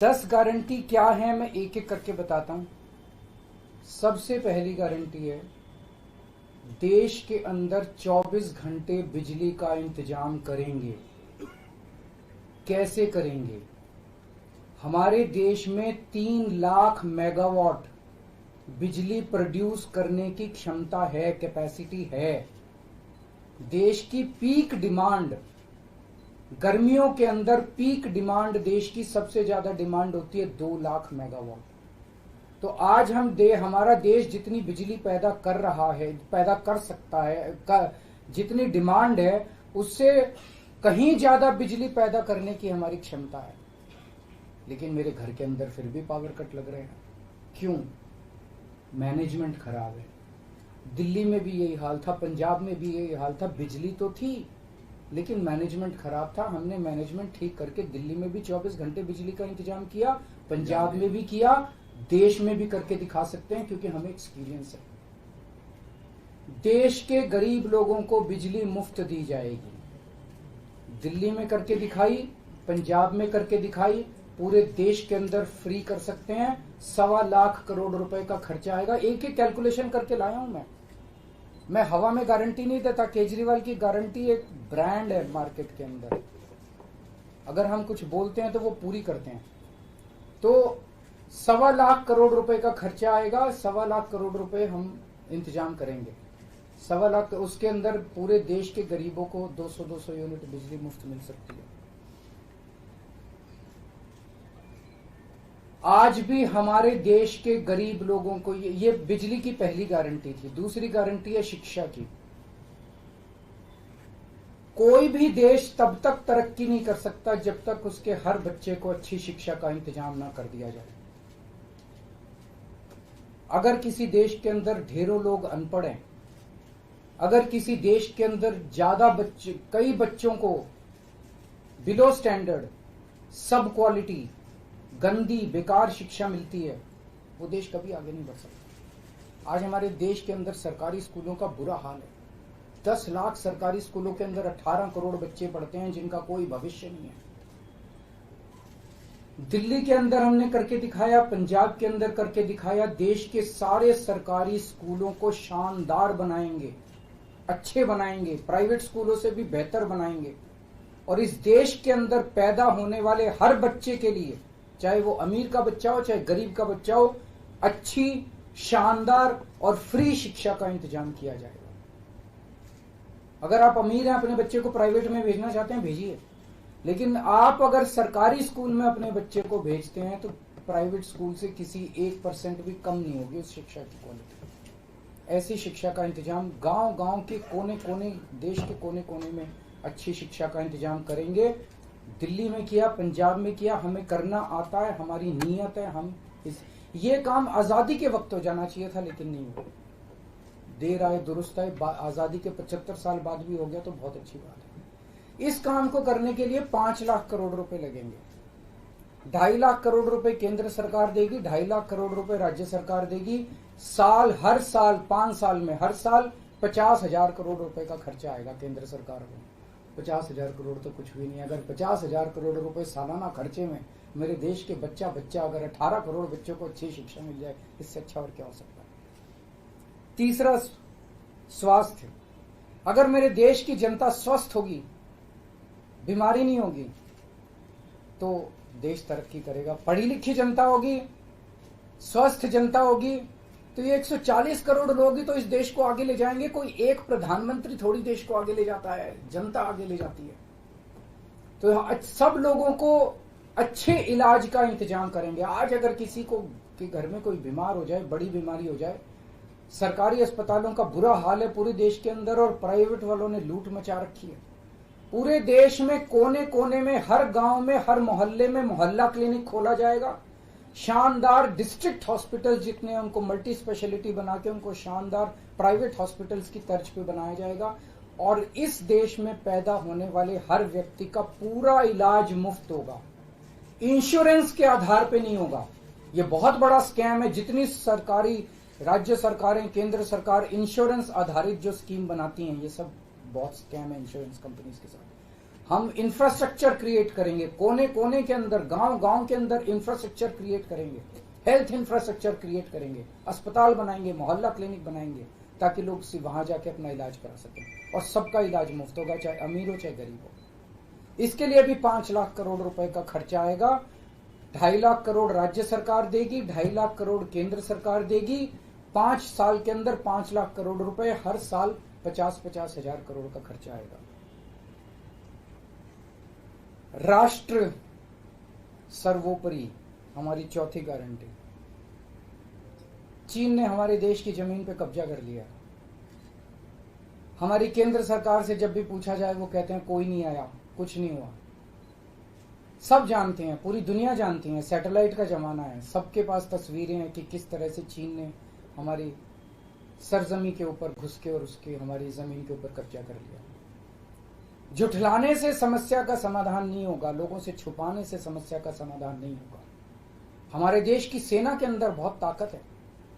10 guarantee क्या है मैं एक एक करके बताता हूं। सबसे पहली गारंटी है, देश के अंदर 24 घंटे बिजली का इंतजाम करेंगे। कैसे करेंगे? हमारे देश में 3 लाख मेगावाट बिजली प्रोड्यूस करने की क्षमता है, कैपेसिटी है। देश की पीक डिमांड, गर्मियों के अंदर पीक डिमांड देश की सबसे ज्यादा डिमांड होती है 2 लाख मेगावाट। तो आज हमारा देश जितनी बिजली पैदा कर रहा है, पैदा कर सकता है, जितनी डिमांड है उससे कहीं ज्यादा बिजली पैदा करने की हमारी क्षमता है। लेकिन मेरे घर के अंदर फिर भी पावर कट लग रहे हैं। क्यों? मैनेजमेंट खराब है। दिल्ली में भी यही हाल था, पंजाब में भी यही हाल था। बिजली तो थी लेकिन मैनेजमेंट खराब था। हमने मैनेजमेंट ठीक करके दिल्ली में भी 24 घंटे बिजली का इंतजाम किया, पंजाब में भी किया, देश में भी करके दिखा सकते हैं क्योंकि हमें एक्सपीरियंस है। देश के गरीब लोगों को बिजली मुफ्त दी जाएगी। दिल्ली में करके दिखाई, पंजाब में करके दिखाई, पूरे देश के अंदर फ्री कर सकते हैं। 1.25 लाख करोड़ रुपए का खर्चा आएगा। एक एक कैलकुलेशन करके लाया हूं मैं हवा में गारंटी नहीं देता। केजरीवाल की गारंटी एक ब्रांड है मार्केट के अंदर। अगर हम कुछ बोलते हैं तो वो पूरी करते हैं। तो 1.25 लाख करोड़ रुपए का खर्चा आएगा। 1.25 लाख करोड़ रुपए हम इंतजाम करेंगे। 1.25 लाख, उसके अंदर पूरे देश के गरीबों को 200 यूनिट बिजली मुफ्त मिल सकती है। आज भी हमारे देश के गरीब लोगों को ये बिजली की पहली गारंटी थी। दूसरी गारंटी है शिक्षा की। कोई भी देश तब तक तरक्की नहीं कर सकता जब तक उसके हर बच्चे को अच्छी शिक्षा का इंतजाम ना कर दिया जाए। अगर किसी देश के अंदर ढेरों लोग अनपढ़ हैं, अगर किसी देश के अंदर ज्यादा बच्चे, कई बच्चों को बिलो स्टैंडर्ड, सब क्वालिटी, गंदी बेकार शिक्षा मिलती है, वो देश कभी आगे नहीं बढ़ सकता। आज हमारे देश के अंदर सरकारी स्कूलों का बुरा हाल है। 10 लाख सरकारी स्कूलों के अंदर 18 करोड़ बच्चे पढ़ते हैं जिनका कोई भविष्य नहीं है। दिल्ली के अंदर हमने करके दिखाया, पंजाब के अंदर करके दिखाया। देश के सारे सरकारी स्कूलों को शानदार बनाएंगे, अच्छे बनाएंगे, प्राइवेट स्कूलों से भी बेहतर बनाएंगे। और इस देश के अंदर पैदा होने वाले हर बच्चे के लिए, चाहे वो अमीर का बच्चा हो चाहे गरीब का बच्चा हो, अच्छी, शानदार और फ्री शिक्षा का इंतजाम किया जाएगा। अगर आप अमीर हैं, अपने बच्चे को प्राइवेट में भेजना चाहते हैं, भेजिए। लेकिन आप अगर सरकारी स्कूल में अपने बच्चे को भेजते हैं तो प्राइवेट स्कूल से किसी 1% भी कम नहीं होगी उस शिक्षा की क्वालिटी। ऐसी शिक्षा का इंतजाम गांव-गांव के कोने-कोने, देश के कोने-कोने में अच्छी शिक्षा का इंतजाम करेंगे। दिल्ली में किया, पंजाब में किया, हमें करना आता है, हमारी नीयत है। ये काम आजादी के वक्त हो जाना चाहिए था लेकिन नहीं हुआ। देर आए दुरुस्त आए। आजादी के 75 साल बाद भी हो गया तो बहुत अच्छी बात है। इस काम को करने के लिए 5 लाख करोड़ रुपए लगेंगे। 2.5 लाख करोड़ रुपए केंद्र सरकार देगी, 2.5 लाख करोड़ रुपए राज्य सरकार देगी। हर साल 5 साल में हर साल 50,000 करोड़ रुपए का खर्चा आएगा केंद्र सरकार को। 50,000 करोड़ तो कुछ भी नहीं। अगर 50,000 करोड़ रुपए सालाना खर्चे में मेरे देश के बच्चा अगर 18 करोड़ बच्चों को अच्छी शिक्षा मिल जाए, इससे अच्छा और क्या हो सकता है। तीसरा, स्वास्थ्य। अगर मेरे देश की जनता स्वस्थ होगी, बीमारी नहीं होगी, तो देश तरक्की करेगा। पढ़ी लिखी जनता होगी, स्वस्थ जनता होगी, तो ये 140 करोड़ लोग ही तो इस देश को आगे ले जाएंगे। कोई एक प्रधानमंत्री थोड़ी देश को आगे ले जाता है, जनता आगे ले जाती है। तो सब लोगों को अच्छे इलाज का इंतजाम करेंगे। आज अगर किसी को के घर में कोई बीमार हो जाए, बड़ी बीमारी हो जाए, सरकारी अस्पतालों का बुरा हाल है पूरे देश के अंदर और प्राइवेट वालों ने लूट मचा रखी है। पूरे देश में कोने कोने में, हर गांव में, हर मोहल्ले में मोहल्ला क्लिनिक खोला जाएगा। शानदार डिस्ट्रिक्ट हॉस्पिटल जितने हैं उनको मल्टी स्पेशलिटी बना के उनको शानदार प्राइवेट हॉस्पिटल्स की तर्ज पे बनाया जाएगा। और इस देश में पैदा होने वाले हर व्यक्ति का पूरा इलाज मुफ्त होगा, इंश्योरेंस के आधार पे नहीं होगा। ये बहुत बड़ा स्कैम है। जितनी सरकारी, राज्य सरकारें, केंद्र सरकार इंश्योरेंस आधारित जो स्कीम बनाती हैं, ये सब बहुत स्कैम है इंश्योरेंस कंपनीज के साथ। हम इंफ्रास्ट्रक्चर क्रिएट करेंगे, कोने कोने के अंदर, गांव गांव के अंदर इंफ्रास्ट्रक्चर क्रिएट करेंगे, हेल्थ इंफ्रास्ट्रक्चर क्रिएट करेंगे, अस्पताल बनाएंगे, मोहल्ला क्लिनिक बनाएंगे, ताकि लोग वहां जाके अपना इलाज करा सकें और सबका इलाज मुफ्त होगा, चाहे अमीर हो चाहे गरीब हो। इसके लिए भी 5 लाख करोड़ रुपए का खर्चा आएगा। 2.5 लाख करोड़ राज्य सरकार देगी, 2.5 लाख करोड़ केंद्र सरकार देगी। 5 साल के अंदर 5 लाख करोड़ रुपए, हर साल 50-50 हजार करोड़ का खर्चा आएगा। राष्ट्र सर्वोपरि हमारी चौथी गारंटी। चीन ने हमारे देश की जमीन पे कब्जा कर लिया। हमारी केंद्र सरकार से जब भी पूछा जाए वो कहते हैं कोई नहीं आया, कुछ नहीं हुआ। सब जानते हैं, पूरी दुनिया जानती है, सैटेलाइट का जमाना है, सबके पास तस्वीरें हैं कि किस तरह से चीन ने हमारी सरजमी के ऊपर घुस के और उसके हमारी जमीन के ऊपर कब्जा कर लिया। जुठलाने से समस्या का समाधान नहीं होगा, लोगों से छुपाने से समस्या का समाधान नहीं होगा। हमारे देश की सेना के अंदर बहुत ताकत है।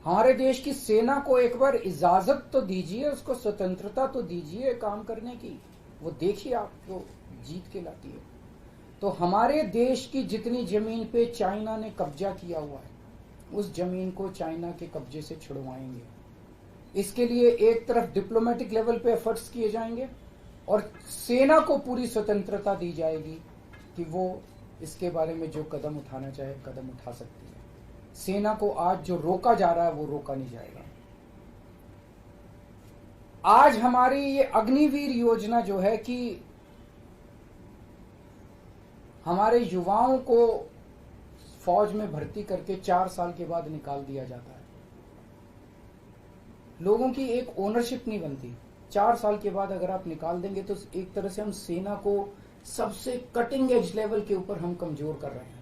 हमारे देश की सेना को एक बार इजाजत तो दीजिए, उसको स्वतंत्रता तो दीजिए काम करने की, वो देखिए आपको जीत के लाती है। तो हमारे देश की जितनी जमीन पे चाइना ने कब्जा किया हुआ है, उस जमीन को चाइना के कब्जे से छुड़वाएंगे। इसके लिए एक तरफ डिप्लोमेटिक लेवल पे एफर्ट्स किए जाएंगे और सेना को पूरी स्वतंत्रता दी जाएगी कि वो इसके बारे में जो कदम उठाना चाहे कदम उठा सकती है। सेना को आज जो रोका जा रहा है वो रोका नहीं जाएगा। आज हमारी ये अग्निवीर योजना जो है कि हमारे युवाओं को फौज में भर्ती करके 4 साल के बाद निकाल दिया जाता है। लोगों की एक ओनरशिप नहीं बनती। 4 साल के बाद अगर आप निकाल देंगे तो एक तरह से हम सेना को सबसे कटिंग एज लेवल के ऊपर हम कमजोर कर रहे हैं।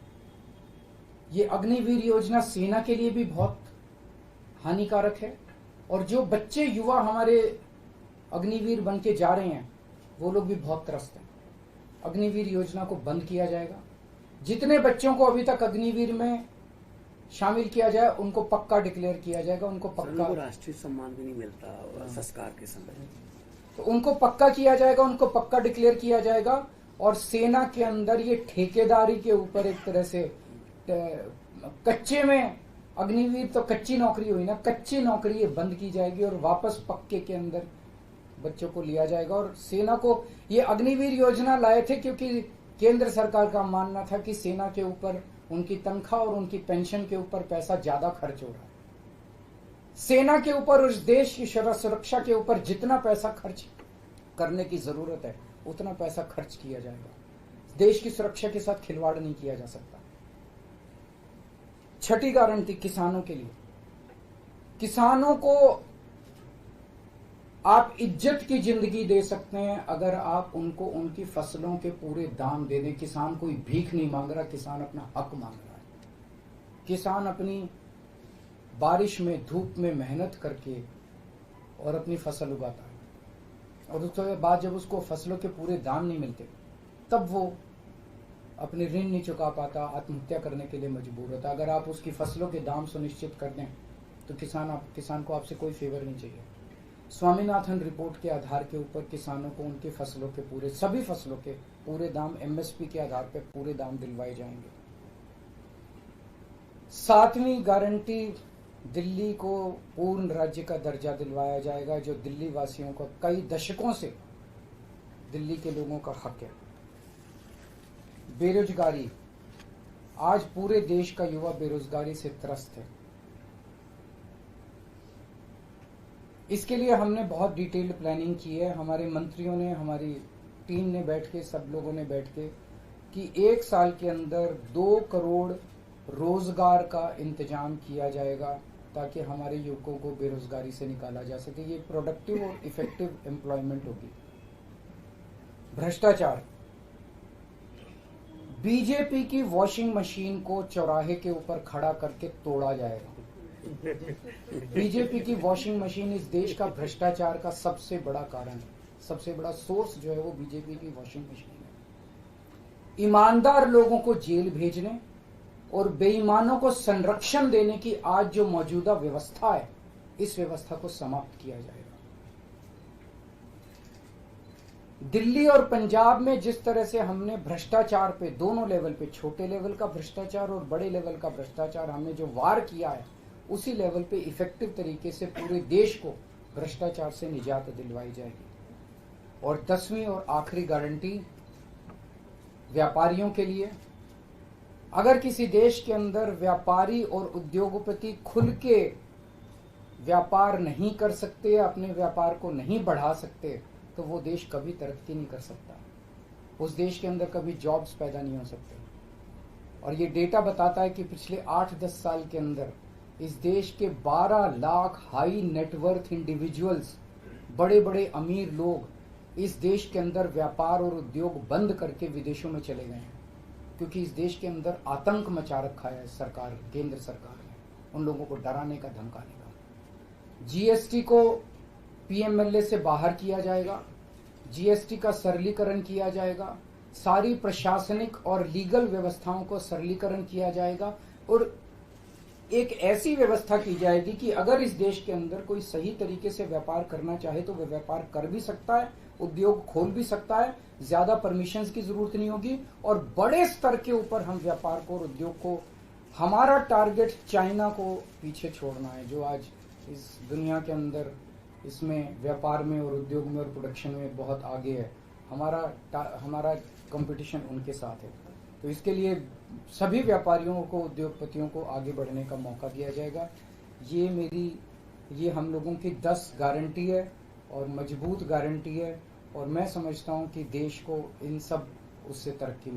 ये अग्निवीर योजना सेना के लिए भी बहुत हानिकारक है और जो बच्चे युवा हमारे अग्निवीर बन के जा रहे हैं वो लोग भी बहुत त्रस्त हैं। अग्निवीर योजना को बंद किया जाएगा। जितने बच्चों को अभी तक अग्निवीर में शामिल किया जाए उनको पक्का डिक्लेयर किया जाएगा, उनको पक्का राष्ट्रीय सम्मान भी नहीं मिलता संस्कार के समय, तो उनको पक्का किया जाएगा, उनको पक्का डिक्लेयर किया जाएगा। और सेना के अंदर ये ठेकेदारी के ऊपर एक तरह से कच्चे में अग्निवीर तो कच्ची नौकरी हुई ना, कच्ची नौकरी ये बंद की जाएगी और वापस पक्के के अंदर बच्चों को लिया जाएगा। और सेना को ये अग्निवीर योजना लाए थे क्योंकि केंद्र सरकार का मानना था कि सेना के ऊपर उनकी तनख्वाह और उनकी पेंशन के ऊपर पैसा ज्यादा खर्च हो रहा है। सेना के ऊपर, उस देश की सुरक्षा के ऊपर जितना पैसा खर्च करने की जरूरत है उतना पैसा खर्च किया जाएगा। देश की सुरक्षा के साथ खिलवाड़ नहीं किया जा सकता। छठी गारंटी किसानों के लिए। किसानों को आप इज्जत की जिंदगी दे सकते हैं अगर आप उनको उनकी फसलों के पूरे दाम दे दें। किसान कोई भीख नहीं मांग रहा, किसान अपना हक मांग रहा है। किसान अपनी बारिश में, धूप में मेहनत करके और अपनी फसल उगाता है और उसके बाद जब उसको फसलों के पूरे दाम नहीं मिलते तब वो अपने ऋण नहीं चुका पाता, आत्महत्या करने के लिए मजबूर होता। अगर आप उसकी फसलों के दाम सुनिश्चित कर दें तो किसान को आपसे कोई फेवर नहीं चाहिए। स्वामीनाथन रिपोर्ट के आधार के ऊपर किसानों को उनकी फसलों के पूरे, सभी फसलों के पूरे दाम एमएसपी के आधार पर पूरे दाम दिलवाए जाएंगे। 7वीं गारंटी, दिल्ली को पूर्ण राज्य का दर्जा दिलवाया जाएगा, जो दिल्ली वासियों का कई दशकों से दिल्ली के लोगों का हक है। बेरोजगारी, आज पूरे देश का युवा बेरोजगारी से त्रस्त है। इसके लिए हमने बहुत डिटेल्ड प्लानिंग की है। हमारे मंत्रियों ने, हमारी टीम ने बैठ के, सब लोगों ने बैठ के कि 1 साल के अंदर 2 करोड़ रोजगार का इंतजाम किया जाएगा ताकि हमारे युवकों को बेरोजगारी से निकाला जा सके। ये प्रोडक्टिव और इफेक्टिव एम्प्लॉयमेंट होगी। भ्रष्टाचार, बीजेपी की वॉशिंग मशीन को चौराहे के ऊपर खड़ा करके तोड़ा जाएगा। बीजेपी की वॉशिंग मशीन इस देश का भ्रष्टाचार का सबसे बड़ा कारण है। सबसे बड़ा सोर्स जो है वो बीजेपी की वॉशिंग मशीन है। ईमानदार लोगों को जेल भेजने और बेईमानों को संरक्षण देने की आज जो मौजूदा व्यवस्था है, इस व्यवस्था को समाप्त किया जाएगा। दिल्ली और पंजाब में जिस तरह से हमने भ्रष्टाचार पे दोनों लेवल पे, छोटे लेवल का भ्रष्टाचार और बड़े लेवल का भ्रष्टाचार, हमने जो वार किया है, उसी लेवल पे इफेक्टिव तरीके से पूरे देश को भ्रष्टाचार से निजात दिलवाई जाएगी। और 10वीं और आखिरी गारंटी व्यापारियों के लिए, अगर किसी देश के अंदर व्यापारी और उद्योगपति खुल के व्यापार नहीं कर सकते, अपने व्यापार को नहीं बढ़ा सकते, तो वो देश कभी तरक्की नहीं कर सकता। उस देश के अंदर कभी जॉब्स पैदा नहीं हो सकते। और ये डेटा बताता है कि पिछले 8-10 साल के अंदर इस देश के 12 लाख हाई नेटवर्थ इंडिविजुअल्स, बड़े बड़े अमीर लोग इस देश के अंदर व्यापार और उद्योग बंद करके विदेशों में चले गए हैं, क्योंकि इस देश के अंदर आतंक मचा रखा है सरकार, केंद्र सरकार ने, उन लोगों को डराने का, धमकाने का। जीएसटी को पीएमएलए से बाहर किया जाएगा, जीएसटी का सरलीकरण किया जाएगा, सारी प्रशासनिक और लीगल व्यवस्थाओं को सरलीकरण किया जाएगा, और एक ऐसी व्यवस्था की जाएगी कि अगर इस देश के अंदर कोई सही तरीके से व्यापार करना चाहे तो वह व्यापार कर भी सकता है, उद्योग खोल भी सकता है, ज्यादा परमिशंस की जरूरत नहीं होगी, और बड़े स्तर के ऊपर हम व्यापार को और उद्योग को, हमारा टारगेट चाइना को पीछे छोड़ना है, जो आज इस दुनिया के अंदर इसमें व्यापार में और उद्योग में और प्रोडक्शन में बहुत आगे है। हमारा कंपटीशन उनके साथ है। तो इसके लिए सभी व्यापारियों को, उद्योगपतियों को आगे बढ़ने का मौका दिया जाएगा। ये हम लोगों की 10 गारंटी है और मजबूत गारंटी है, और मैं समझता हूं कि देश को इन सब उससे तरक्की